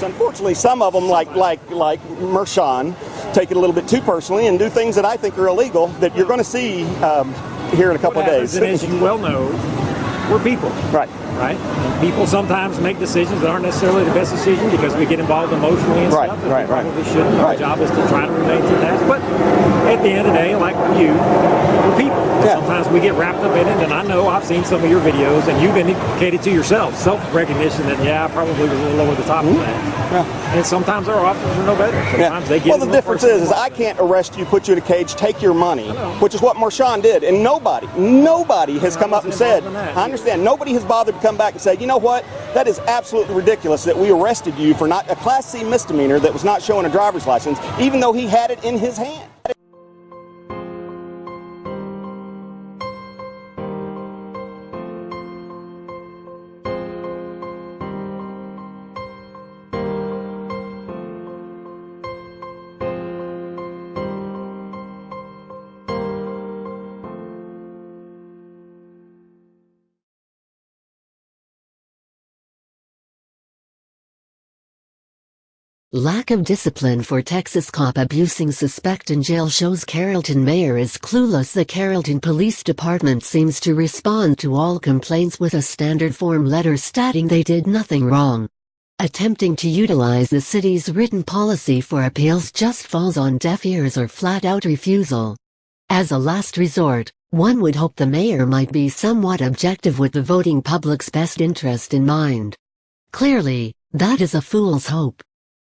mayors, unfortunately, some of them, like Mershon, take it a little bit too personally and do things that I think are illegal that you're going to see here in a couple of days. And as you well know, we're people. Right. Right? And people sometimes make decisions that aren't necessarily the best decision because we get involved emotionally and stuff. Right. Probably shouldn't. Our job is to try to relate to that. But at the end of the day, like you, we're people. Yeah. Sometimes we get wrapped up in it, and I know I've seen some of your videos, and you've indicated to yourself self-recognition that, I probably was a little over the top of that. Yeah. And sometimes our officers are no better. Sometimes they get well, the difference is I can't arrest you, put you in a cage, take your money, which is what Mershon did. And nobody has come up and said, I understand, nobody has bothered to come back and say, you know what, that is absolutely ridiculous that we arrested you for not a Class C misdemeanor that was not showing a driver's license, even though he had it in his hand. Lack of discipline for Texas cop abusing suspect in jail shows Carrollton mayor is clueless. The Carrollton Police Department seems to respond to all complaints with a standard form letter stating they did nothing wrong. Attempting to utilize the city's written policy for appeals just falls on deaf ears or flat-out refusal. As a last resort, one would hope the mayor might be somewhat objective with the voting public's best interest in mind. Clearly, that is a fool's hope.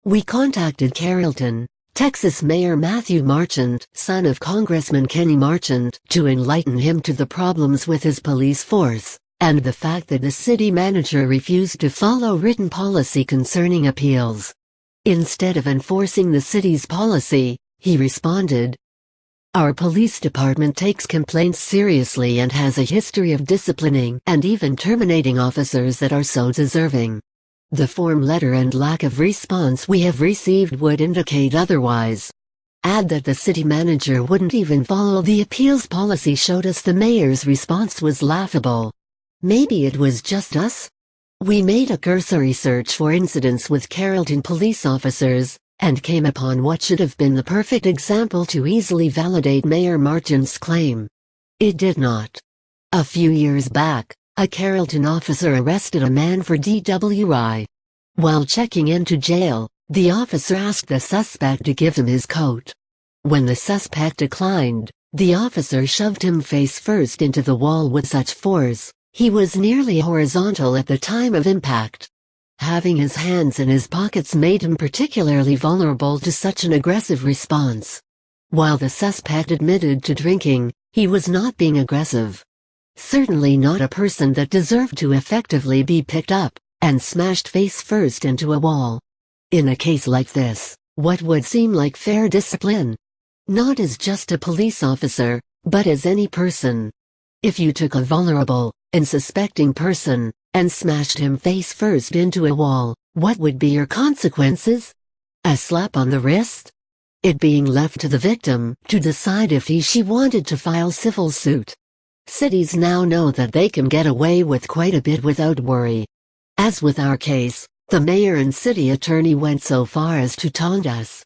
We contacted Carrollton, Texas Mayor Matthew Marchant, son of Congressman Kenny Marchant, to enlighten him to the problems with his police force, and the fact that the city manager refused to follow written policy concerning appeals. Instead of enforcing the city's policy, he responded, "Our police department takes complaints seriously and has a history of disciplining and even terminating officers that are so deserving. The form letter and lack of response we have received would indicate otherwise." Add that the city manager wouldn't even follow the appeals policy showed us the mayor's response was laughable. Maybe it was just us? We made a cursory search for incidents with Carrollton police officers, and came upon what should have been the perfect example to easily validate Mayor Marchant's claim. It did not. A few years back, a Carrollton officer arrested a man for DWI. While checking into jail, the officer asked the suspect to give him his coat. When the suspect declined, the officer shoved him face first into the wall with such force, he was nearly horizontal at the time of impact. Having his hands in his pockets made him particularly vulnerable to such an aggressive response. While the suspect admitted to drinking, he was not being aggressive. Certainly not a person that deserved to effectively be picked up and smashed face first into a wall. In a case like this, what would seem like fair discipline? Not as just a police officer, but as any person. If you took a vulnerable, unsuspecting person, and smashed him face first into a wall, what would be your consequences? A slap on the wrist? It being left to the victim to decide if he/she wanted to file civil suit. Cities now know that they can get away with quite a bit without worry. As with our case, the mayor and city attorney went so far as to taunt us,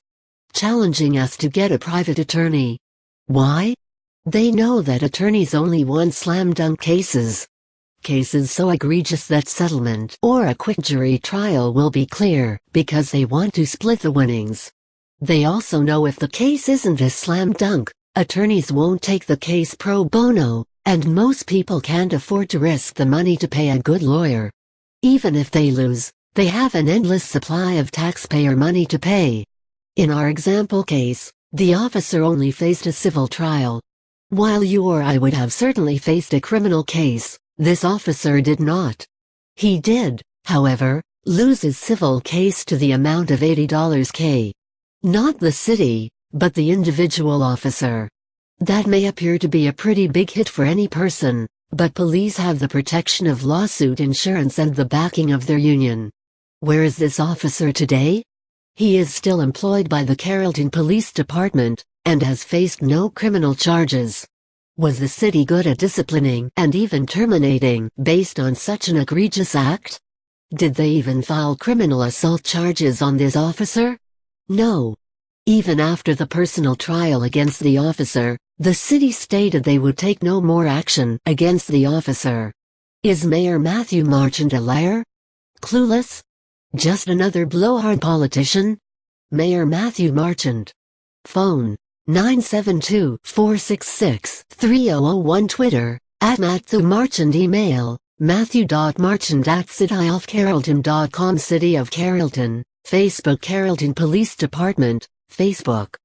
challenging us to get a private attorney. Why? They know that attorneys only want slam-dunk cases. Cases so egregious that settlement or a quick jury trial will be clear, because they want to split the winnings. They also know if the case isn't a slam-dunk, attorneys won't take the case pro bono, and most people can't afford to risk the money to pay a good lawyer. Even if they lose, they have an endless supply of taxpayer money to pay. In our example case, the officer only faced a civil trial. While you or I would have certainly faced a criminal case, this officer did not. He did, however, lose his civil case to the amount of $80K. Not the city, but the individual officer. That may appear to be a pretty big hit for any person, but police have the protection of lawsuit insurance and the backing of their union. Where is this officer today? He is still employed by the Carrollton Police Department, and has faced no criminal charges. Was the city good at disciplining and even terminating based on such an egregious act? Did they even file criminal assault charges on this officer? No. Even after the personal trial against the officer, the city stated they would take no more action against the officer. Is Mayor Matthew Marchant a liar? Clueless? Just another blowhard politician? Mayor Matthew Marchant. Phone: 972-466-3001. Twitter, @MatthewMarchant. Email, matthew.marchant@cityofcarrollton.com. City of Carrollton. Facebook, Carrollton Police Department. Facebook.